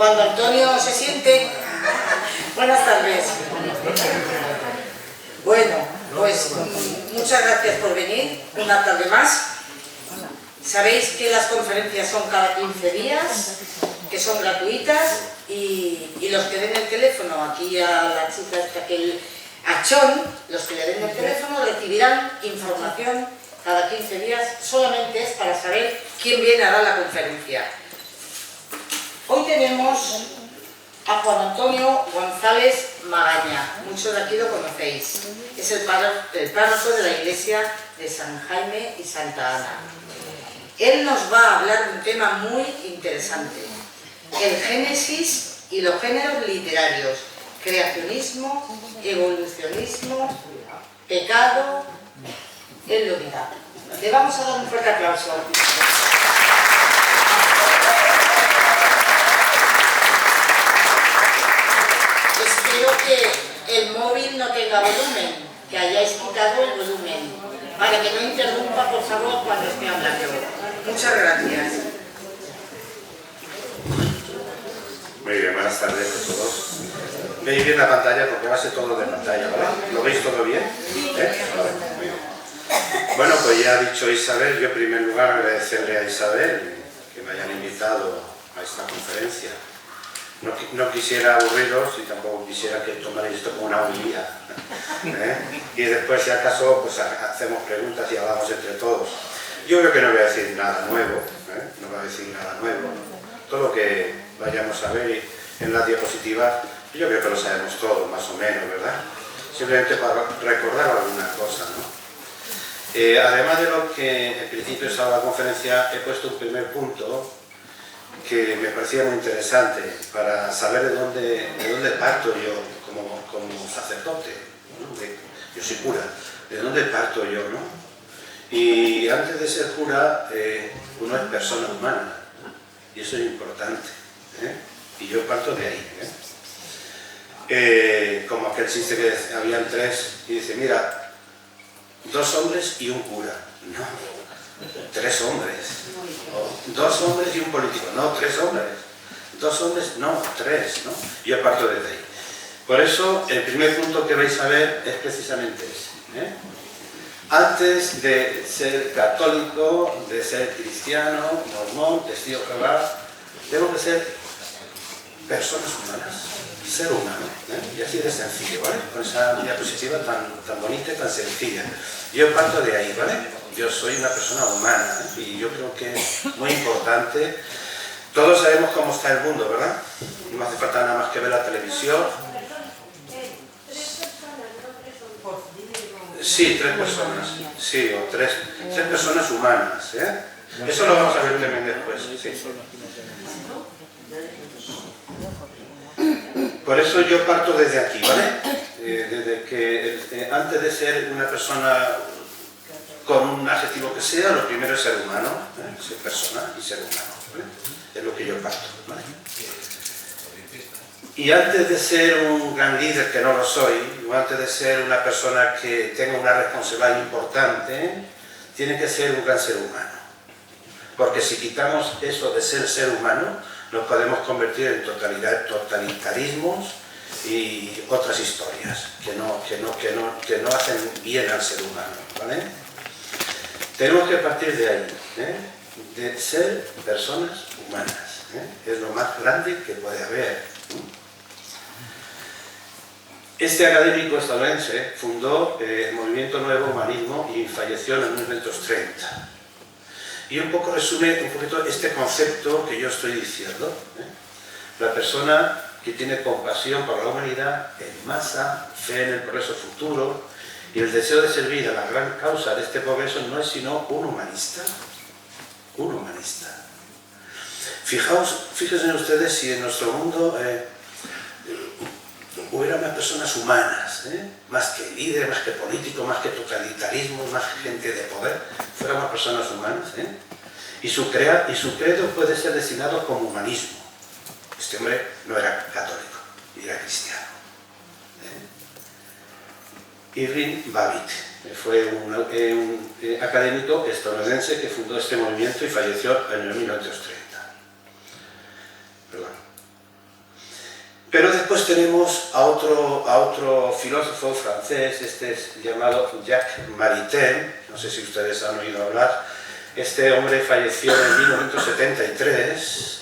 Cuando Antonio se siente. Buenas tardes. Bueno, pues muchas gracias por venir una tarde más. Sabéis que las conferencias son cada 15 días, que son gratuitas, y los que den el teléfono, aquí a la chica a Chon, los que le den el teléfono recibirán información cada 15 días, solamente es para saber quién viene a dar la conferencia. Hoy tenemos a Juan Antonio González Magaña, muchos de aquí lo conocéis, es el párroco de la iglesia de San Jaime y Santa Ana. Él nos va a hablar de un tema muy interesante, el génesis y los géneros literarios, creacionismo, evolucionismo, pecado. Él lo dirá. Le vamos a dar un fuerte aplauso. Espero que el móvil no tenga volumen, que hayáis quitado el volumen, para que no interrumpa, por favor, cuando esté hablando. Muchas gracias. Muy bien, buenas tardes a todos. ¿Veis bien la pantalla? Porque va a ser todo de pantalla, ¿vale? ¿Lo veis todo bien? Vale, muy bien. Bueno, pues ya ha dicho Isabel, yo en primer lugar agradecerle a Isabel que me hayan invitado a esta conferencia. No quisiera aburriros y tampoco quisiera que tomarais esto como una homilía. Y después, si acaso, pues hacemos preguntas y hablamos entre todos. Yo creo que no voy a decir nada nuevo, no voy a decir nada nuevo. Todo lo que vayamos a ver en las diapositivas, yo creo que lo sabemos todos, más o menos, ¿verdad? Simplemente para recordar alguna cosa, ¿no? Además de lo que en principio estaba la conferencia, he puesto un primer punto que me parecía muy interesante para saber de dónde parto yo como sacerdote, ¿no? Yo soy cura, ¿de dónde parto yo, no? Y antes de ser cura, uno es persona humana, y eso es importante, y yo parto de ahí. Como aquel chiste que habían tres, y dice, mira, 2 hombres y un cura. No, 3 hombres. 2 hombres y un político. No, 3 hombres. 2 hombres, no, 3, ¿no? Yo parto desde ahí. Por eso, el primer punto que vais a ver es precisamente ese. Antes de ser católico, de ser cristiano, mormón, testigo de Jehová, tengo que ser personas humanas, ser humano, y así de sencillo, ¿vale? Con esa diapositiva tan bonita y tan sencilla. Yo parto de ahí, ¿vale? Yo soy una persona humana, y yo creo que es muy importante. Todos sabemos cómo está el mundo, ¿verdad? No hace falta nada más que ver la televisión. Sí, 3 personas, sí, o 3 personas humanas, Eso lo vamos a ver también después, sí. Por eso yo parto desde aquí, ¿vale? Desde que antes de ser una persona con un adjetivo que sea, lo primero es ser humano, ser persona y ser humano, ¿vale? Es lo que yo parto, ¿vale? Y antes de ser un gran líder, que no lo soy, o antes de ser una persona que tenga una responsabilidad importante, tiene que ser un gran ser humano. Porque si quitamos eso de ser humano, nos podemos convertir en totalitarismos y otras historias que no hacen bien al ser humano, ¿vale? Tenemos que partir de ahí, de ser personas humanas, es lo más grande que puede haber. Este académico estadounidense fundó el movimiento Nuevo Humanismo y falleció en 1930. Y un poco resume un poquito este concepto que yo estoy diciendo. La persona que tiene compasión por la humanidad en masa, fe en el progreso futuro y el deseo de servir a la gran causa de este progreso no es sino un humanista. Un humanista. Fíjense ustedes si en nuestro mundo hubiera más personas humanas, más que líderes, más que políticos, más que totalitarismo, más gente de poder, fueran más personas humanas, y su credo puede ser designado como humanismo. Este hombre no era católico, era cristiano. Irving Babbitt fue un académico estadounidense que fundó este movimiento y falleció en el 1930. Perdón. Pero después tenemos a otro filósofo francés, este es llamado Jacques Maritain, no sé si ustedes han oído hablar. Este hombre falleció en 1973,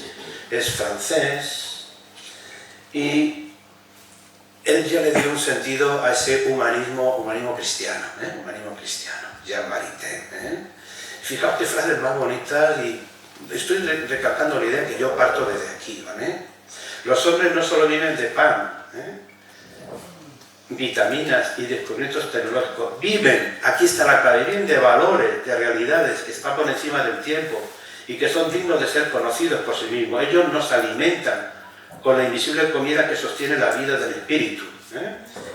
es francés, y él ya le dio un sentido a ese humanismo cristiano, humanismo cristiano, Jacques Maritain. Fijaos qué frases más bonitas, y estoy recalcando la idea que yo parto desde aquí, ¿vale? Los hombres no solo viven de pan, vitaminas y descubrimientos tecnológicos, viven, aquí está la clave, viven de valores, de realidades que están por encima del tiempo y que son dignos de ser conocidos por sí mismos. Ellos nos alimentan con la invisible comida que sostiene la vida del espíritu,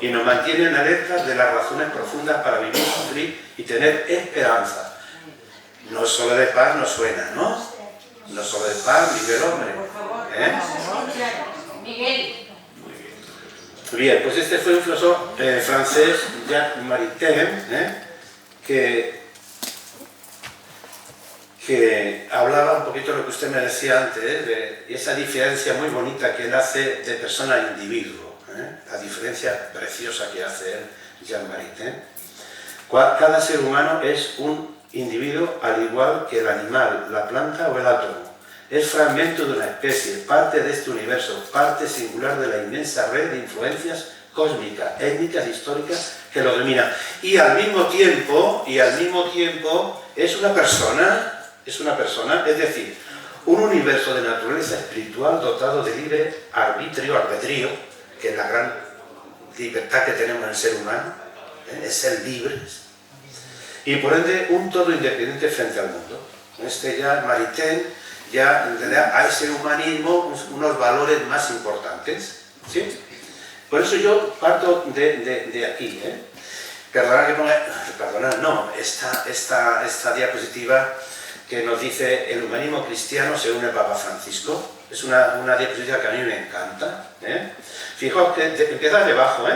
y nos mantienen alertas de las razones profundas para vivir, sufrir y tener esperanza. No solo de pan nos suena, ¿no? No solo de pan vive el hombre. Miguel. Bien, pues este fue un filósofo francés, Jacques Maritain, que hablaba un poquito de lo que usted me decía antes, de esa diferencia muy bonita que él hace de persona a individuo, la diferencia preciosa que hace él, Jacques Maritain. Cada ser humano es un individuo al igual que el animal, la planta o el átomo. Es fragmento de una especie, parte de este universo, parte singular de la inmensa red de influencias cósmicas, étnicas, históricas que lo dominan. Y al mismo tiempo es una persona, es decir, un universo de naturaleza espiritual dotado de libre albedrío, que es la gran libertad que tenemos en el ser humano, es ser libres, y por ende un todo independiente frente al mundo. Ya Maritain ya le da a ese humanismo unos valores más importantes, ¿sí? Por eso yo parto de aquí, Perdonad que ponga... Perdonad, no, esta diapositiva que nos dice el humanismo cristiano según el Papa Francisco. Es una diapositiva que a mí me encanta, Fijaos que empieza debajo,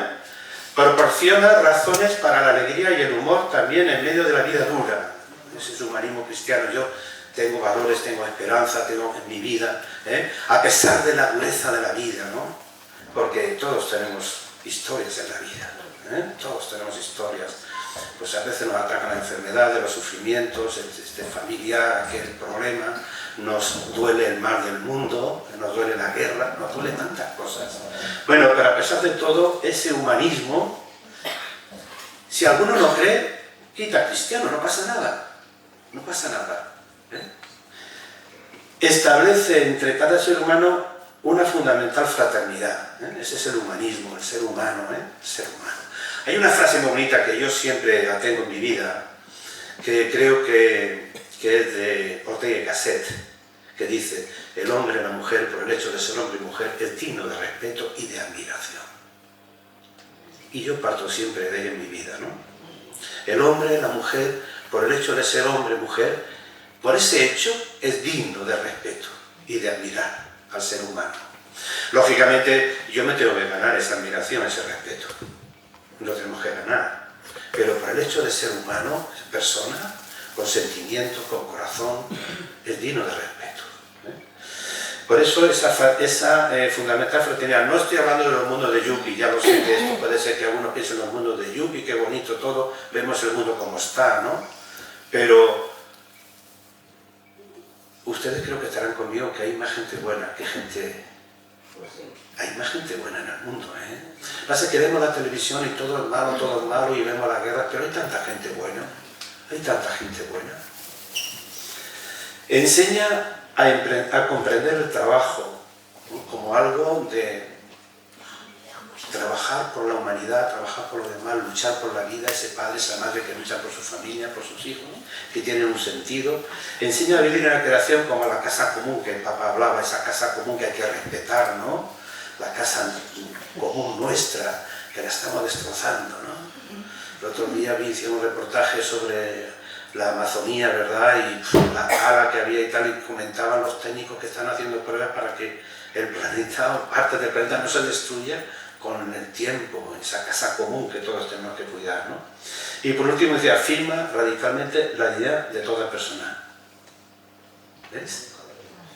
proporciona razones para la alegría y el humor también en medio de la vida dura. Ese es el humanismo cristiano. Yo tengo valores, tengo esperanza, tengo en mi vida, a pesar de la dureza de la vida, ¿no? Porque todos tenemos historias en la vida, todos tenemos historias. Pues a veces nos atacan la enfermedad, los sufrimientos, este familiar, aquel problema, nos duele el mal del mundo, nos duele la guerra, nos duele tantas cosas. Bueno, pero a pesar de todo, ese humanismo, si alguno lo cree, quita cristiano, no pasa nada, no pasa nada. Establece entre cada ser humano una fundamental fraternidad. Ese es el humanismo, el ser humano, el ser humano. Hay una frase muy bonita que yo siempre la tengo en mi vida, que creo que es de Ortega y Gasset, que dice: el hombre y la mujer, por el hecho de ser hombre y mujer, es digno de respeto y de admiración. Y yo parto siempre de ella en mi vida, ¿no? El hombre y la mujer, por el hecho de ser hombre y mujer, por ese hecho es digno de respeto y de admirar al ser humano. Lógicamente, yo me tengo que ganar esa admiración, ese respeto. Lo tenemos que ganar. Pero por el hecho de ser humano, persona, con sentimientos, con corazón, es digno de respeto. Por eso esa fundamental fraternidad. No estoy hablando de los mundos de Yuppie, ya lo sé que esto puede ser que algunos piensen en los mundos de Yuppie, qué bonito todo, vemos el mundo como está, ¿no? Pero ustedes creo que estarán conmigo que hay más gente buena que gente... Hay más gente buena en el mundo, Pasa que vemos la televisión y todo es malo y vemos la guerra, pero hay tanta gente buena, Enseña a comprender el trabajo como algo de trabajar por la humanidad, trabajar por lo demás, luchar por la vida, ese padre, esa madre que lucha por su familia, por sus hijos, que tienen un sentido. Enseña a vivir en la creación como la casa común que el Papa hablaba, esa casa común que hay que respetar, ¿no? La casa común nuestra, que la estamos destrozando, ¿no? El otro día hicieron un reportaje sobre la Amazonía, ¿verdad? Y la tala que había y tal, y comentaban los técnicos que están haciendo pruebas para que el planeta o parte del planeta no se destruya con el tiempo, esa casa común que todos tenemos que cuidar, ¿no? Y por último decía, afirma radicalmente la idea de toda persona. ¿Ves?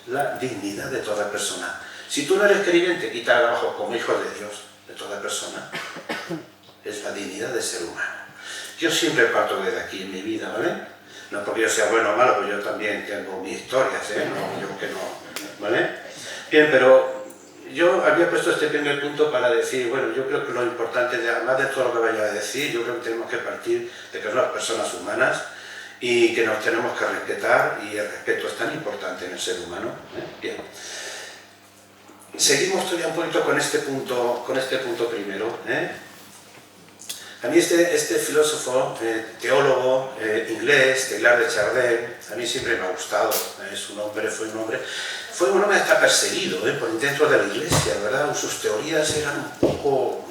la dignidad de toda persona. Si tú no eres creyente, quita abajo como hijo de Dios, de toda persona. Es la dignidad del ser humano. Yo siempre parto desde aquí en mi vida, ¿vale? No porque yo sea bueno o malo, pues yo también tengo mis historias, ¿eh? No, yo que no, ¿vale? Bien, pero yo había puesto este primer punto para decir, bueno, yo creo que lo importante, además de todo lo que vaya a decir, yo creo que tenemos que partir de que somos personas humanas y que nos tenemos que respetar, y el respeto es tan importante en el ser humano, ¿eh? Bien. Seguimos todavía un poquito con este punto primero, ¿eh? A mí este filósofo, teólogo inglés, Teilhard de Chardin, a mí siempre me ha gustado. Fue un hombre hasta perseguido por intentos de la Iglesia, ¿verdad? Sus teorías eran un poco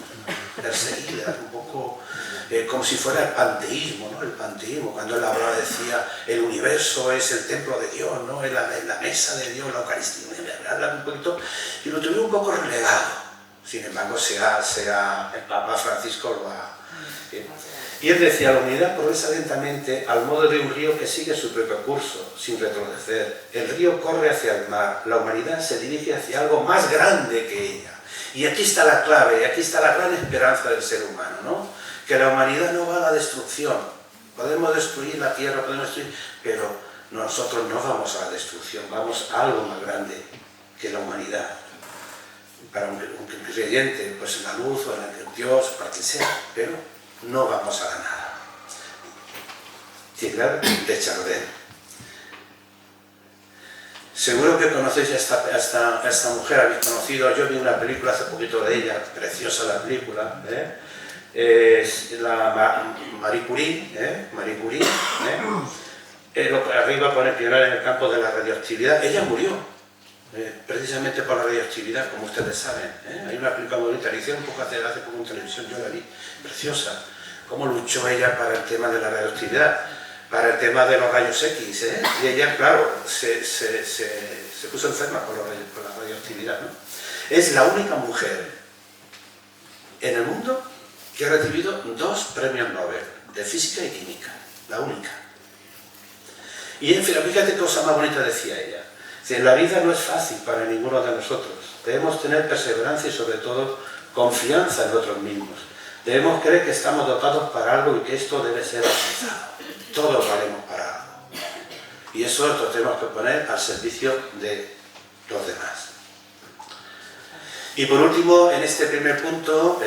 perseguidas, un poco como si fuera el panteísmo, ¿no? El panteísmo, cuando él hablaba, decía, el universo es el templo de Dios, ¿no? Es la mesa de Dios, la Eucaristía, hablaba un poquito, y lo tuvieron un poco relegado. Sin embargo, el Papa Francisco lo ha... Y él decía, la humanidad progresa lentamente al modo de un río que sigue su propio curso, sin retroceder. El río corre hacia el mar, la humanidad se dirige hacia algo más grande que ella. Y aquí está la clave, y aquí está la gran esperanza del ser humano, ¿no? Que la humanidad no va a la destrucción. Podemos destruir la tierra, pero nosotros no vamos a la destrucción, vamos a algo más grande que la humanidad. Para un creyente, pues en la luz o en Dios, para quien sea, pero no vamos a la nada. Teilhard de Chardin. Seguro que conocéis a esta mujer, habéis conocido, yo vi una película hace poquito de ella, preciosa la película, es la Marie Curie, arriba pone pionera en el campo de la radioactividad. Ella murió precisamente por la radioactividad, como ustedes saben. Hay una película muy bonita, la hicieron un poco hace poco en televisión, yo la vi, preciosa. Cómo luchó ella para el tema de la radioactividad, para el tema de los rayos X, y ella, claro, se puso enferma por la radioactividad, ¿no? Es la única mujer en el mundo que ha recibido 2 premios Nobel de física y química, la única. Y en fin, fíjate qué cosa más bonita decía ella. La vida no es fácil para ninguno de nosotros. Debemos tener perseverancia y sobre todo confianza en nosotros mismos. Debemos creer que estamos dotados para algo y que esto debe ser alcanzado. Todos valemos para algo. Y eso lo tenemos que poner al servicio de los demás. Y por último, en este primer punto,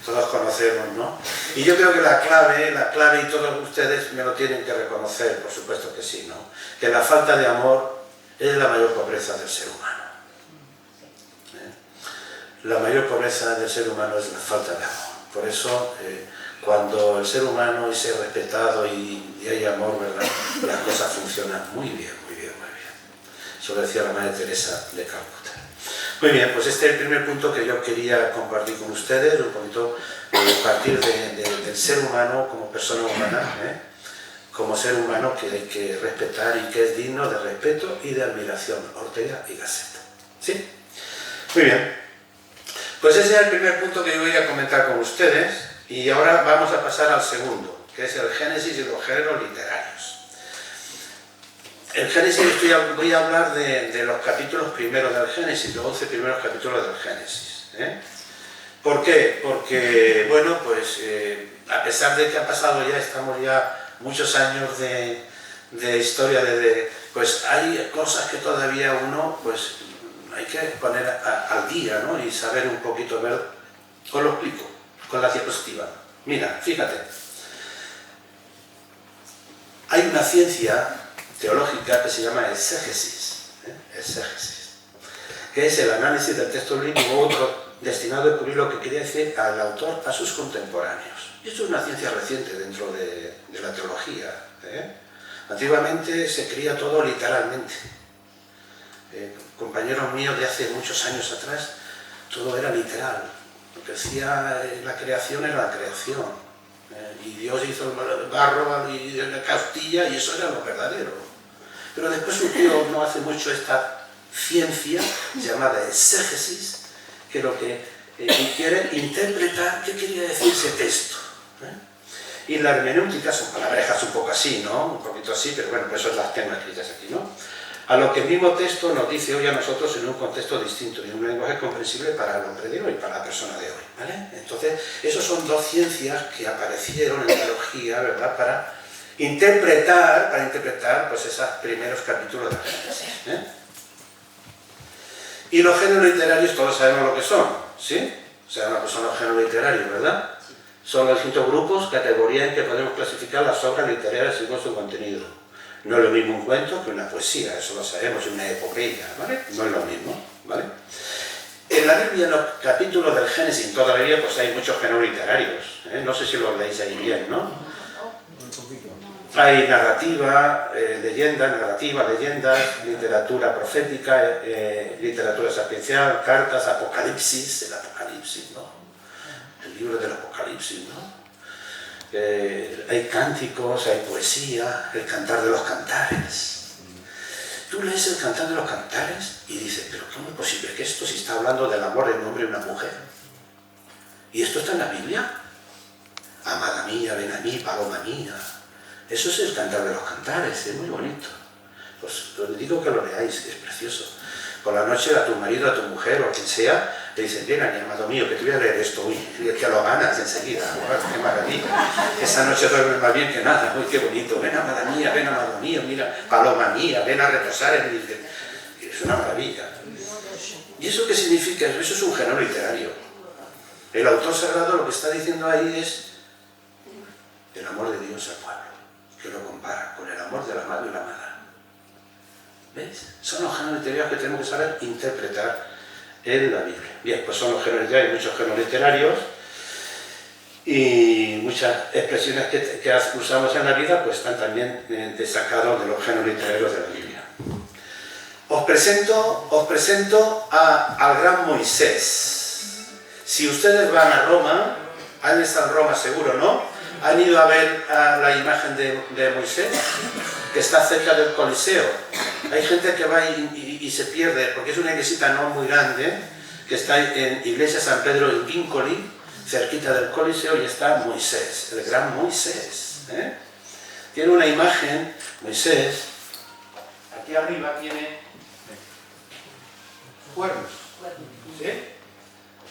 todos conocemos, ¿no? Y yo creo que la clave, y todos ustedes me lo tienen que reconocer, por supuesto que sí, ¿no? Que la falta de amor es la mayor pobreza del ser humano. La mayor pobreza del ser humano es la falta de amor. Por eso, cuando el ser humano es respetado y hay amor, ¿verdad? Las cosas funcionan muy bien, muy bien, muy bien. Eso lo decía la Madre Teresa de Calcuta. Muy bien, pues este es el primer punto que yo quería compartir con ustedes, un poquito partir del ser humano como persona humana, como ser humano que hay que respetar y que es digno de respeto y de admiración, Ortega y Gasset. ¿Sí? Muy bien. Pues ese es el primer punto que yo voy a comentar con ustedes, y ahora vamos a pasar al segundo, que es el Génesis y los géneros literarios. El Génesis, voy a hablar de los capítulos primeros del Génesis, los 11 primeros capítulos del Génesis. ¿Por qué? Porque, bueno, pues a pesar de que ha pasado estamos ya muchos años de historia, pues hay cosas que todavía uno, pues hay que poner al día, ¿no? Y saber un poquito, ver, os lo explico, con la diapositiva. Mira, fíjate, hay una ciencia teológica que se llama exégesis, que es el análisis del texto bíblico u otro destinado a descubrir lo que quería decir al autor a sus contemporáneos. Y esto es una ciencia reciente dentro de la teología. Antiguamente se creía todo literalmente. Compañeros míos de hace muchos años atrás, todo era literal. Lo que decía la creación era la creación. Y Dios hizo el barro y la castilla, y eso era lo verdadero. Pero después surgió no hace mucho esta ciencia llamada exégesis, que lo que quiere interpretar qué quería decir ese texto. Y la hermenéutica son palabrejas un poco así, ¿no? Un poquito así, pero bueno, por eso las tengo escritas aquí, ¿no? a lo que el mismo texto nos dice hoy a nosotros en un contexto distinto y en un lenguaje comprensible para el hombre de hoy, para la persona de hoy, ¿vale? Entonces, esos son dos ciencias que aparecieron en la teología, ¿verdad?, para interpretar pues, esos primeros capítulos de la Génesis, ¿eh? Y los géneros literarios todos sabemos lo que son, ¿sí? Sabemos lo que son los géneros literarios, ¿verdad? Son los distintos grupos, categorías en que podemos clasificar las obras literarias según su contenido. No es lo mismo un cuento que una poesía, eso lo sabemos, una epopeya, ¿vale? No es lo mismo, ¿vale? En la Biblia, en los capítulos del Génesis, en toda la Biblia, pues hay muchos géneros literarios, ¿eh? No sé si lo leéis ahí bien, ¿no? Hay narrativa, leyendas, literatura profética, literatura sapiencial, cartas, apocalipsis, el apocalipsis, ¿no? El libro del apocalipsis, ¿no? Hay cánticos, hay poesía, el cantar de los cantares. Tú lees el cantar de los cantares y dices, pero ¿cómo es posible que esto, si está hablando del amor de un hombre y una mujer? ¿Y esto está en la Biblia? Amada mía, ven a mí, paloma mía. Eso es el cantar de los cantares, es muy bonito. Pues os digo que lo leáis, es precioso. Por la noche a tu marido, a tu mujer o a quien sea, le dices, ven aquí, amado mío, que te voy a leer esto, uy, que lo ganas enseguida, qué maravilla. Esa noche duermes más bien que nada, uy, qué bonito, ven amada mía, ven amado mío, mira, paloma mía, ven a reposar en mi... Es una maravilla. ¿Y eso qué significa? Eso es un género literario. El autor sagrado lo que está diciendo ahí es el amor de Dios al pueblo, que lo compara con el amor del amado y la amada. ¿Veis? Son los géneros literarios que tenemos que saber interpretar en la Biblia. Bien, pues son los géneros literarios, muchos géneros literarios y muchas expresiones que usamos en la vida pues están también destacados de los géneros literarios de la Biblia. Os presento al gran Moisés. Si ustedes van a Roma, han estado en Roma seguro, ¿no? ¿Han ido a ver la imagen de Moisés? Que está cerca del Coliseo. Hay gente que va y se pierde, porque es una iglesita no muy grande, que está en Iglesia San Pedro en Vincoli, cerquita del Coliseo, y está Moisés, el gran Moisés, ¿eh? Tiene una imagen, Moisés, aquí arriba tiene cuernos, ¿sí?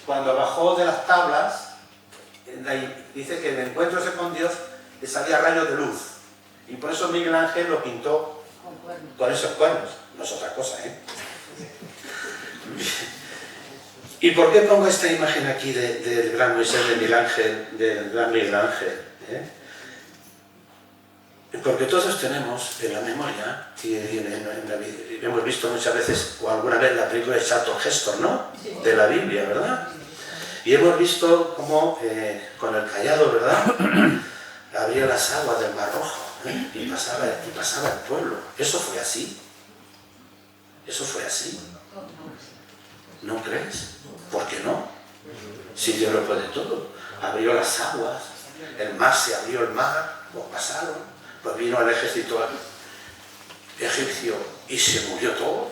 Cuando bajó de las tablas, dice que en el encuentro con Dios le salía rayos de luz. Y por eso Miguel Ángel lo pintó con esos cuernos. No es otra cosa, ¿eh? ¿Y por qué pongo esta imagen aquí del gran Moisés, del gran Miguel Ángel? Porque todos tenemos en la memoria, y hemos visto muchas veces, o alguna vez, la película de Charlton Heston, ¿no? De la Biblia, ¿verdad? Y hemos visto cómo con el cayado, ¿verdad?, abría las aguas del Mar Rojo, ¿eh? y pasaba el pueblo. Eso fue así. Eso fue así. ¿No crees? ¿Por qué no? Si Dios lo puede todo. Abrió las aguas, el mar se abrió, el mar, lo pasaron, pues vino el ejército egipcio y se murió todo.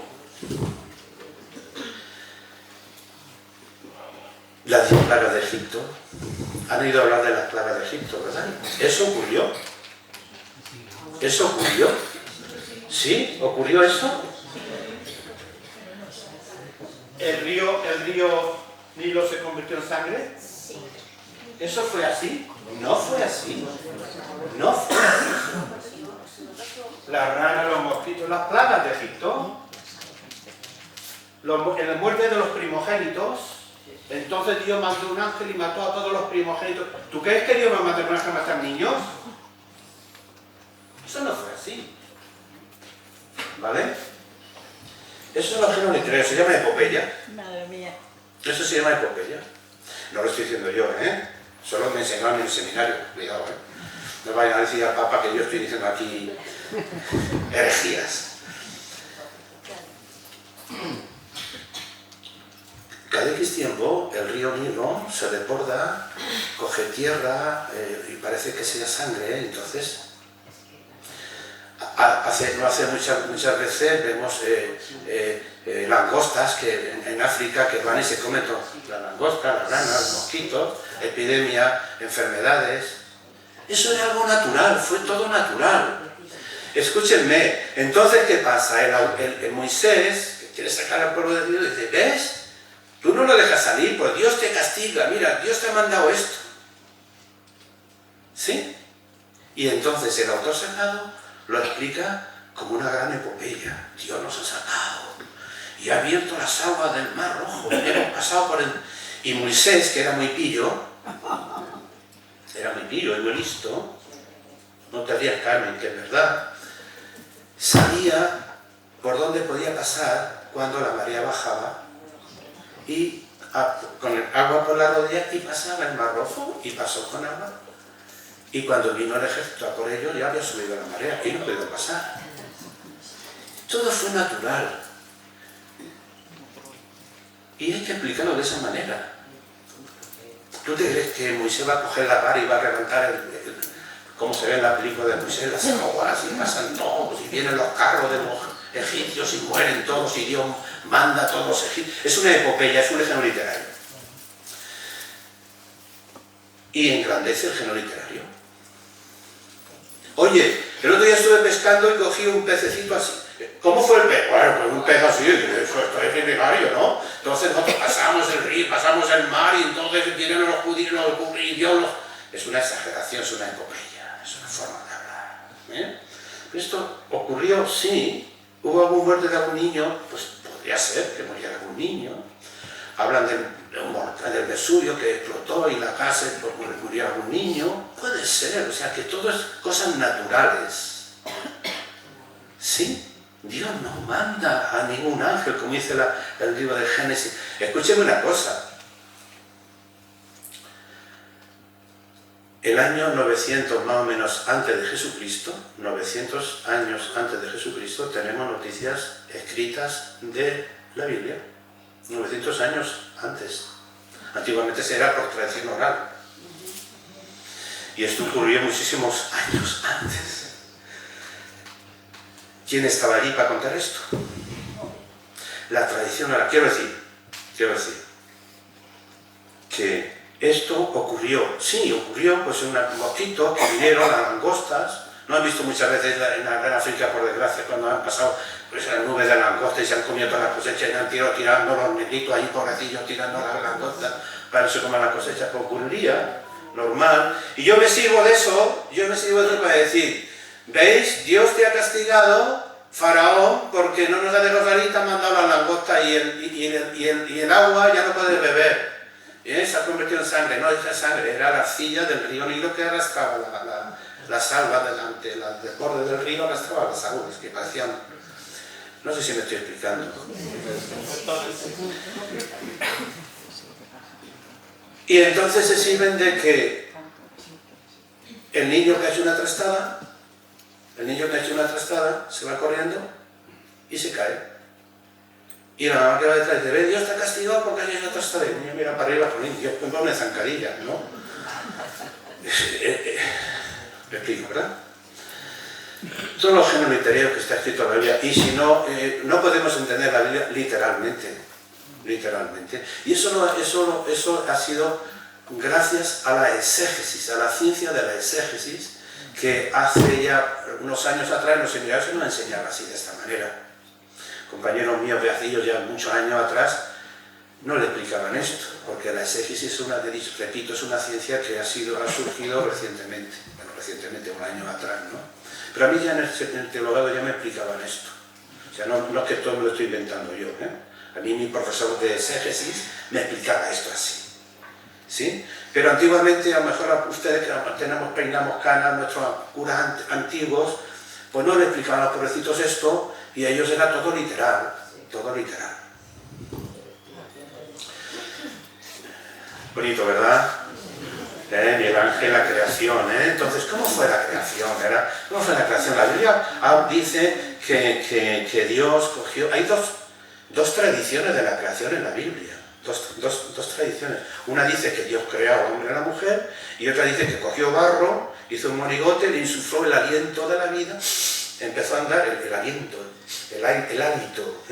Las 10 plagas de Egipto. Han oído hablar de las plagas de Egipto, ¿verdad? Eso ocurrió. ¿Eso ocurrió? ¿Sí? ¿Ocurrió eso? ¿El río Nilo se convirtió en sangre? ¿Eso fue así? No fue así. No fue así. Las ranas, los mosquitos, las plagas de Egipto. En la muerte de los primogénitos, entonces Dios mandó un ángel y mató a todos los primogénitos. ¿Tú crees que Dios va a mandar un ángel a matar niños? Eso no fue así. ¿Vale? Eso es lo género literario, se llama epopeya. Madre mía. Eso se llama epopeya. No lo estoy diciendo yo, ¿eh? Solo me enseñaron en el seminario, cuidado, ¿eh? No vayan a decir al Papa que yo estoy diciendo aquí herejías. Cada X tiempo el río Nilo se desborda, coge tierra y parece que sea sangre, entonces muchas veces vemos langostas que en África que van y se comen todo, la langosta, las ranas, los mosquitos, epidemia, enfermedades. Eso era algo natural, fue todo natural. Escúchenme, entonces ¿qué pasa? El Moisés, que quiere sacar al pueblo de Dios, dice, ¿ves? Tú no lo dejas salir, pues Dios te castiga, mira, Dios te ha mandado esto. ¿Sí? Y entonces el autor sagrado lo explica como una gran epopeya. Dios nos ha sacado y ha abierto las aguas del Mar Rojo, hemos pasado por el... Y Moisés, que era muy pillo y muy listo, no te rías, Carmen, que es verdad, sabía por dónde podía pasar cuando la marea bajaba y con el agua por la rodilla y pasaba el Mar Rojo y pasó con agua. Y cuando vino el ejército a por ello ya había subido la marea y no pudo pasar. Todo fue natural. Y hay que explicarlo de esa manera. ¿Tú te crees que Moisés va a coger la vara y va a levantar como se ve en la película de Moisés, las aguas y pasan todos y vienen los carros de los egipcios y mueren todos y Dios manda a todos los egipcios? Es una epopeya, es un género literario. Y engrandece el género literario. Oye, el otro día estuve pescando y cogí un pececito así. ¿Cómo fue el pez? Bueno, pues un pez así, eso es primario, ¿no? Entonces nosotros pasamos el río, pasamos el mar y entonces vienen los judíos y Dios los... Es una exageración, es una epopeya, es una forma de hablar. Esto ocurrió, sí. ¿Hubo algún muerte de algún niño? Pues podría ser que muriera algún niño. Hablan del Vesubio que explotó y la casa murió algún niño. Puede ser, o sea que todo es cosas naturales. Sí. Dios no manda a ningún ángel, como dice el libro de Génesis. Escúcheme una cosa. El año 900 más o menos antes de Jesucristo, 900 años antes de Jesucristo, tenemos noticias escritas de la Biblia. 900 años antes. Antiguamente se era por tradición oral. Y esto ocurrió muchísimos años antes. ¿Quién estaba allí para contar esto? La tradición oral. Quiero decir que esto ocurrió, sí, ocurrió pues en unos mosquitos que vinieron, las langostas. ¿No han visto muchas veces en África, por desgracia, cuando han pasado pues, las nubes de langostas y se han comido todas las cosechas y han tirando los negritos ahí, pobrecillos, tirando las langostas para que se coman las cosechas? Pues ocurriría, normal. Y yo me sirvo de eso para decir, ¿veis? Dios te ha castigado, Faraón, porque no nos ha dejado salir, te ha mandado la langosta y el agua ya no puedes beber. Se ha convertido en sangre. No era sangre, era la arcilla del río Nilo que arrastraba la salva delante, del borde del río arrastraba las aguas que parecían... No sé si me estoy explicando. Y entonces se sirven de que el niño que ha hecho una trastada, se va corriendo y se cae. Y la mamá que va detrás dice, ve, Dios te ha castigado porque has hecho una trastada. Y el niño mira para arriba, pues Dios ponga una zancadilla, ¿no? Me explico, ¿verdad? Todos los géneros literarios que está escrito en la Biblia, y si no, no podemos entender la Biblia literalmente. Y eso ha sido gracias a la exégesis, a la ciencia de la exégesis, que hace ya unos años atrás los seminarios nos enseñaban así, de esta manera. Compañeros míos de hace ya muchos años atrás no le explicaban esto, porque la exégesis es una ciencia que ha surgido recientemente, un año atrás, ¿no? Pero a mí ya en el teologado ya me explicaban esto. O sea, no es que todo me lo estoy inventando yo, A mí mi profesor de exégesis me explicaba esto así. ¿Sí? Pero antiguamente, a lo mejor a ustedes que peinamos canas, nuestros curas antiguos, pues no le explicaban a los pobrecitos esto, y a ellos era todo literal. Bonito, ¿verdad? Miguel Ángel, la creación, Entonces, ¿cómo fue la creación? ¿Cómo fue la creación? La Biblia dice que Dios cogió... Hay dos tradiciones de la creación en la Biblia. Dos tradiciones. Una dice que Dios creó al hombre y a la mujer, y otra dice que cogió barro, hizo un monigote, le insufló el aliento de la vida, empezó a andar el aliento, el hálito,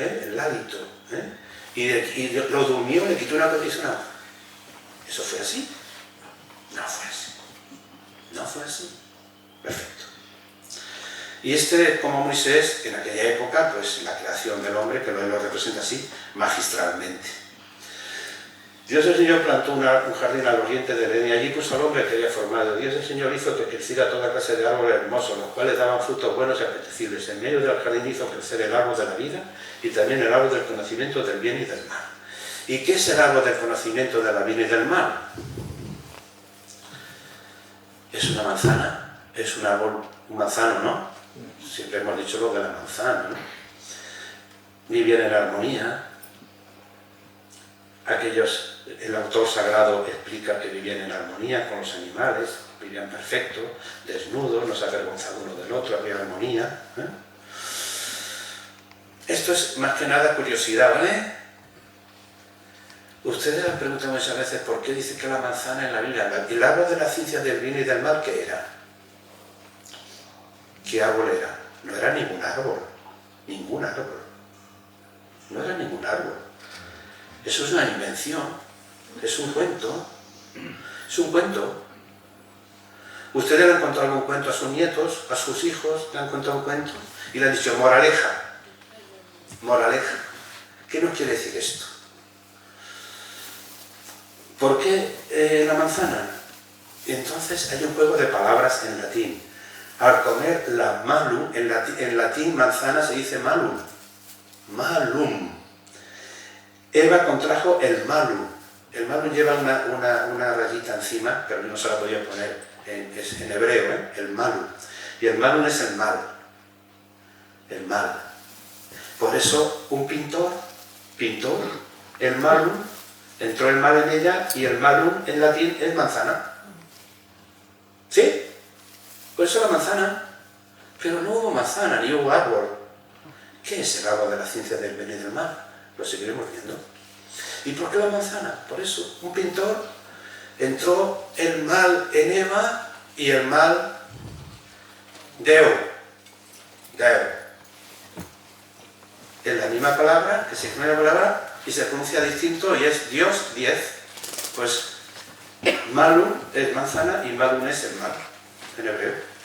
y lo durmió, le quitó una condición. ¿Eso fue así? No fue así. Perfecto. Y este, como Moisés, en aquella época, pues la creación del hombre, que lo representa así, magistralmente. Dios el Señor plantó un jardín al oriente del Edén y allí puso al hombre que había formado. Dios el Señor hizo que creciera toda clase de árboles hermosos, los cuales daban frutos buenos y apetecibles. En medio del jardín hizo crecer el árbol de la vida y también el árbol del conocimiento del bien y del mal. ¿Y qué es el árbol del conocimiento del bien y del mal? Es una manzana, es un árbol, un manzano, ¿no? Siempre hemos dicho lo de la manzana, ¿no? Vivían en armonía. El autor sagrado explica que vivían en armonía con los animales, vivían perfectos, desnudos, no se avergonzaban uno del otro, había armonía. Esto es más que nada curiosidad, ¿vale? Ustedes han preguntado muchas veces por qué dice que la manzana en la Biblia, el árbol de la ciencia del bien y del mal, ¿qué era? ¿Qué árbol era? No era ningún árbol, ningún árbol. No era ningún árbol. Eso es una invención, es un cuento, es un cuento. Ustedes le han contado algún cuento a sus nietos, a sus hijos, le han contado un cuento y le han dicho moraleja, moraleja. ¿Qué nos quiere decir esto? ¿Por qué la manzana? Entonces hay un juego de palabras en latín. Al comer la malum, en latín manzana se dice malum, malum. Eva contrajo el malum. El malum lleva una rayita encima, pero no se la podía poner es en hebreo, ¿eh? El malum. Y el malum es el mal. El mal. Por eso un pintor pintó el malum, entró el mal en ella y el malum en latín es manzana. ¿Sí? Por eso la manzana. Pero no hubo manzana, ni hubo árbol. ¿Qué es el árbol de la ciencia del bien y del mal? Lo seguiremos viendo. ¿Y por qué la manzana? Por eso, un pintor entró el mal en Eva y el mal Deo. Es la misma palabra, que se escribe la palabra y se pronuncia distinto y es Dios 10. Pues malum es manzana y malum es el mal en hebreo.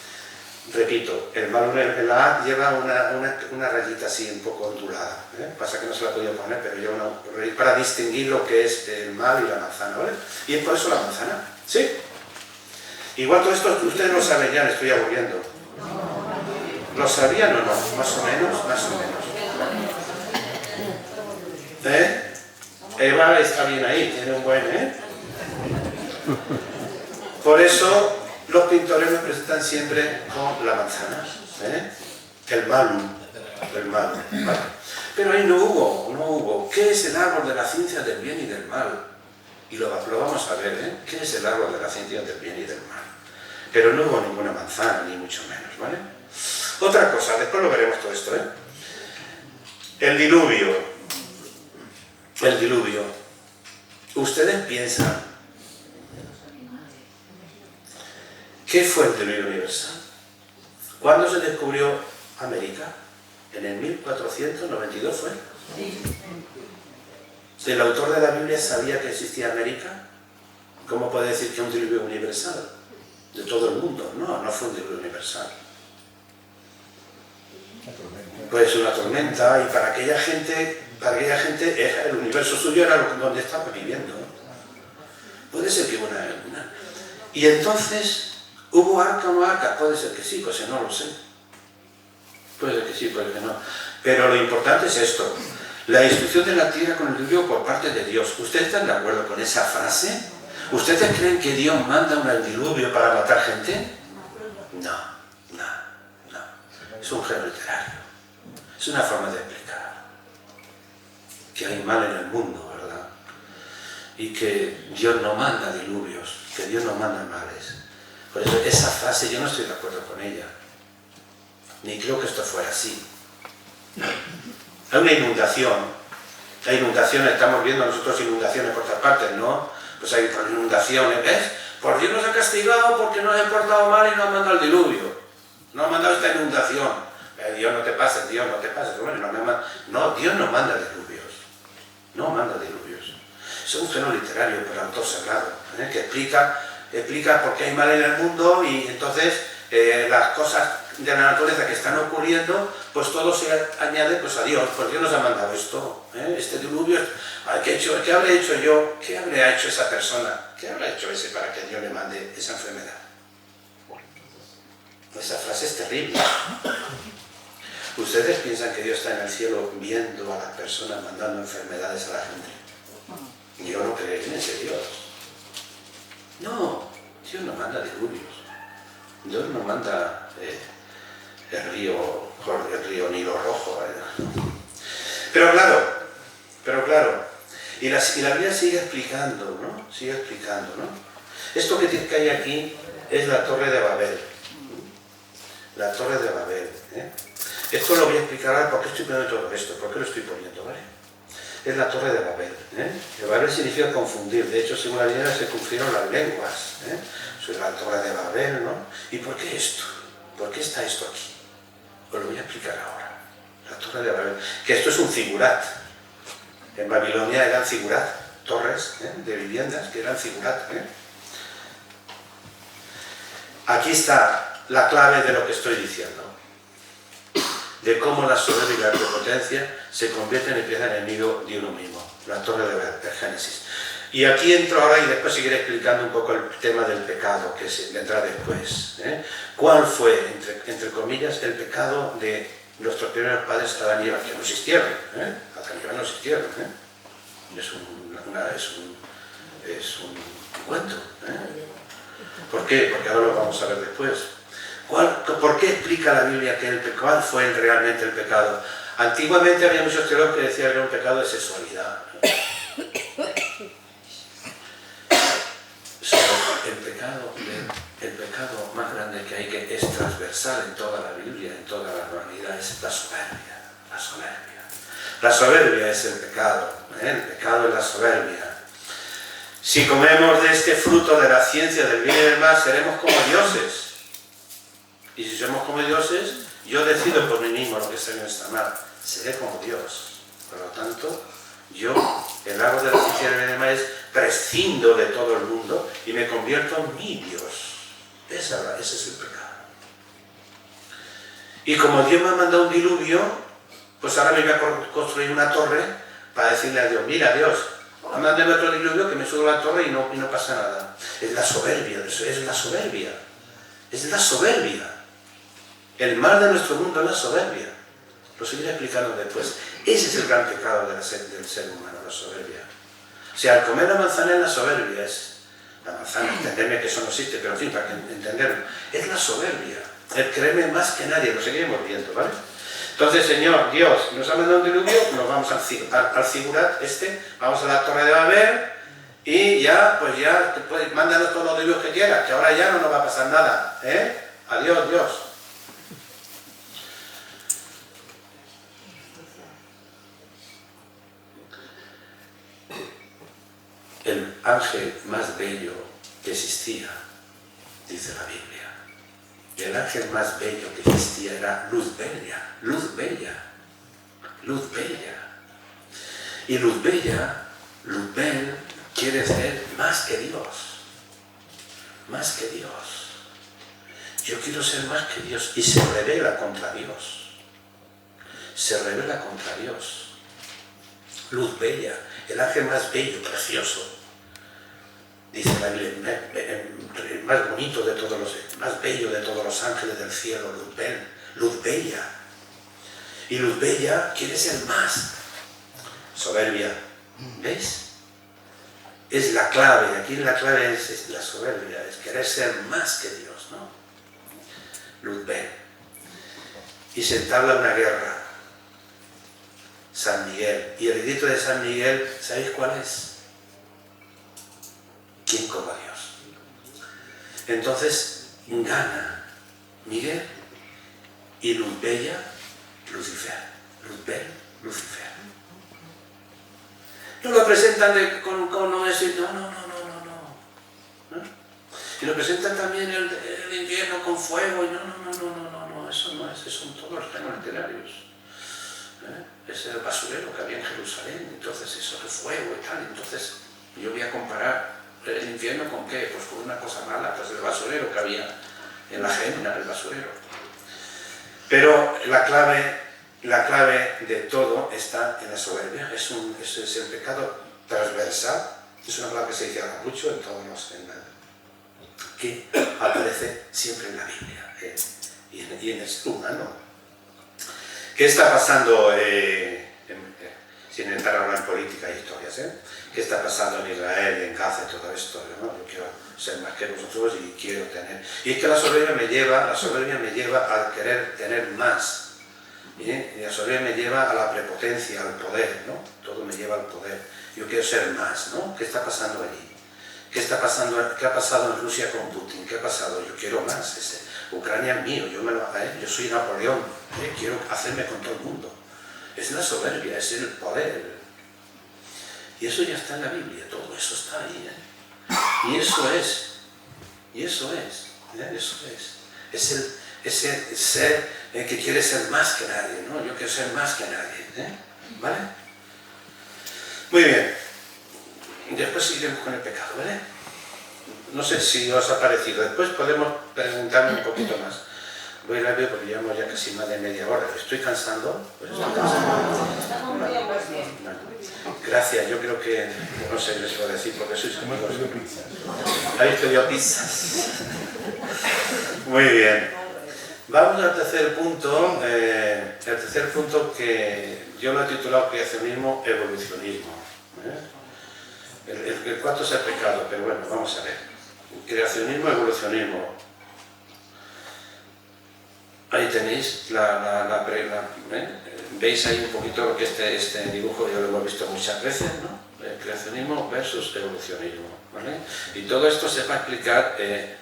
Repito, el malum en la A lleva una rayita así un poco ondulada, ¿eh? Pasa que no se la podía poner, pero lleva una para distinguir lo que es el mal y la manzana, ¿vale? Y es por eso la manzana, ¿sí? Igual todo esto ustedes lo saben ya, me estoy aburriendo. ¿Lo sabían o no? Más o menos, más o menos. ¿Eh? Eva está bien ahí, tiene un buen, ¿eh? Por eso los pintores nos presentan siempre con la manzana, ¿eh? El malum, ¿vale? Pero ahí no hubo. ¿Qué es el árbol de la ciencia del bien y del mal? Y lo vamos a ver, ¿eh? ¿Qué es el árbol de la ciencia del bien y del mal? Pero no hubo ninguna manzana, ni mucho menos, ¿vale? Otra cosa, después lo veremos todo esto, ¿eh? El diluvio. Ustedes piensan, ¿qué fue el diluvio universal? ¿Cuándo se descubrió América? ¿En el 1492 fue? Sí. ¿El autor de la Biblia sabía que existía América? ¿Cómo puede decir que es un diluvio universal? De todo el mundo. No fue un diluvio universal. Pues una tormenta, y para aquella gente el universo suyo era donde estaba viviendo. Puede ser que una. Y entonces, ¿hubo arca o no arca? Puede ser que sí, pues no lo sé. Puede ser que sí, puede ser que no. Pero lo importante es esto. La destrucción de la tierra con el diluvio por parte de Dios. ¿Ustedes están de acuerdo con esa frase? ¿Ustedes creen que Dios manda un diluvio para matar gente? No. Es un género literario. Es una forma de explicar que hay mal en el mundo, ¿verdad? Y que Dios no manda diluvios, que Dios no manda males. Por eso esa frase yo no estoy de acuerdo con ella. Ni creo que esto fuera así. Hay una inundación. Hay inundaciones, estamos viendo nosotros inundaciones por todas partes, ¿no? Pues hay inundaciones, ¿ves? Por Dios nos ha castigado porque nos ha portado mal y nos ha mandado el diluvio. No ha mandado esta inundación. Dios no te pases, Dios no te pases. Bueno, no, Dios no manda diluvios. No manda diluvios. Es un género literario por el autor sagrado, ¿eh? Que explica por qué hay mal en el mundo y entonces las cosas de la naturaleza que están ocurriendo, pues todo se añade pues a Dios. Pues Dios nos ha mandado esto, este diluvio. ¿Qué habré hecho yo? ¿Qué habría hecho esa persona? ¿Qué habrá hecho ese para que Dios le mande esa enfermedad? Esa frase es terrible. ¿Ustedes piensan que Dios está en el cielo viendo a las personas mandando enfermedades a la gente? Yo no creo en ese Dios. No, Dios no manda diluvios. Dios no manda el río Nilo Rojo. Pero claro, y la Biblia sigue explicando, ¿no? Sigue explicando, ¿no? Esto que hay aquí es la Torre de Babel. La Torre de Babel, Esto lo voy a explicar ahora por qué estoy poniendo todo esto, por qué lo estoy poniendo, ¿vale? Es la Torre de Babel, El Babel significa confundir, de hecho, según la Biblia se confundieron las lenguas, Soy la Torre de Babel, ¿no? ¿Y por qué esto? ¿Por qué está esto aquí? Os lo voy a explicar ahora. La Torre de Babel, que esto es un zigurat. En Babilonia eran zigurat, torres de viviendas que eran zigurat. Aquí está la clave de lo que estoy diciendo. De cómo la soberbia y la prepotencia se convierten en pieza enemigo de uno mismo. La Torre de Babel, el Génesis. Y aquí entro ahora y después seguiré explicando un poco el tema del pecado, que vendrá después. ¿Cuál fue, entre comillas, el pecado de nuestros primeros padres Adán y Eva? Que no existieron, Adán y Eva no existieron, Es un cuento, ¿Por qué? Porque ahora lo vamos a ver después. ¿Por qué explica la Biblia cuál fue realmente el pecado? Antiguamente había muchos teólogos que decían que era un pecado de sexualidad. El pecado más grande que hay, que es transversal en toda la Biblia, en toda la humanidad, es la soberbia. La soberbia. La soberbia es el pecado es la soberbia. Si comemos de este fruto de la ciencia del bien y del mal, seremos como dioses. Y si somos como dioses, yo decido por mí mismo lo que está bien y está mal. Seré como Dios. Por lo tanto, yo, el árbol de la ciencia del bien y del mal es prescindo de todo el mundo y me convierto en mi Dios. Ese es el pecado. Y como Dios me ha mandado un diluvio, pues ahora me voy a construir una torre para decirle a Dios, mira Dios, mándame otro diluvio que me subo a la torre y no pasa nada. Es la soberbia, es la soberbia. Es la soberbia. El mal de nuestro mundo es la soberbia. Lo seguiré explicando después. Ese es el gran pecado del ser humano, la soberbia. O sea, al comer la manzana es la soberbia. Es la manzana, entenderme que eso no existe, pero en fin, para entenderlo. Es la soberbia. El creerme más que nadie. Lo seguiremos viendo, ¿vale? Entonces, Señor, Dios, nos ha mandado un diluvio, nos vamos al figurat vamos a la Torre de Babel y pues mándanos todos los diluvios que quieras, que ahora ya no nos va a pasar nada, Adiós, Dios. El ángel más bello que existía, dice la Biblia. El ángel más bello que existía era Luz Bella. Y Luzbel, quiere ser más que Dios. Más que Dios. Yo quiero ser más que Dios. Y se revela contra Dios. Luz Bella, el ángel más bello, precioso. Dice la Biblia, el más bonito de todos más bello de todos los ángeles del cielo, Luz Bella. Y Luz Bella quiere ser más. Soberbia, ¿veis? Es la clave, aquí la clave es la soberbia, es querer ser más que Dios, ¿no? Luz Bella. Y se entabla una guerra. San Miguel. Y el grito de San Miguel, ¿sabéis cuál es? ¿Quién como Dios? Entonces gana Miguel y Luz Bella, Lucifer. Lucifer. No lo presentan con no decir no. Y lo presentan también el infierno con fuego y no, eso no es, esos son todos los temas literarios. Es el basurero que había en Jerusalén, entonces eso es fuego y tal, entonces yo voy a comparar el infierno con qué, pues con una cosa mala, pues el basurero que había en la gémina, el basurero. Pero la clave de todo está en la soberbia. Es el pecado transversal. Es una palabra que se dice ahora mucho en todos los... que aparece siempre en la Biblia y en el ser humano. ¿Qué está pasando, sin entrar ahora en política e historias, qué está pasando en Israel y en Gaza y todo esto? ¿No? Yo quiero ser más que vosotros y quiero tener... Y es que la soberbia me lleva a querer tener más. Y la soberbia me lleva a la prepotencia, al poder, ¿no? Todo me lleva al poder. Yo quiero ser más, ¿no? ¿Qué está pasando allí? ¿Qué ha pasado en Rusia con Putin? ¿Qué ha pasado? Yo quiero más. Ucrania es mío, yo soy Napoleón, quiero hacerme con todo el mundo. Es la soberbia, es el poder. Y eso ya está en la Biblia, todo eso está ahí. Y eso es. Ese ser que quiere ser más que nadie, ¿no? Yo quiero ser más que nadie, ¿vale? Muy bien. Después seguiremos con el pecado, ¿vale? No sé si os ha parecido. Después podemos preguntarme un poquito más. Voy rápido porque llevamos ya casi más de media hora. ¿Estoy cansando? Pues estoy cansando. Vale. Gracias, yo creo que... No sé, les voy a decir porque sois amigos. ¿Habéis pedido pizzas? Muy bien. Vamos al tercer punto. El tercer punto que yo lo he titulado creacionismo, evolucionismo. El cuarto es el pecado, pero bueno, vamos a ver. Creacionismo, evolucionismo. Ahí tenéis veis ahí un poquito lo que este dibujo ya lo hemos visto muchas veces, ¿no? El creacionismo versus evolucionismo, ¿vale? Y todo esto se va a explicar en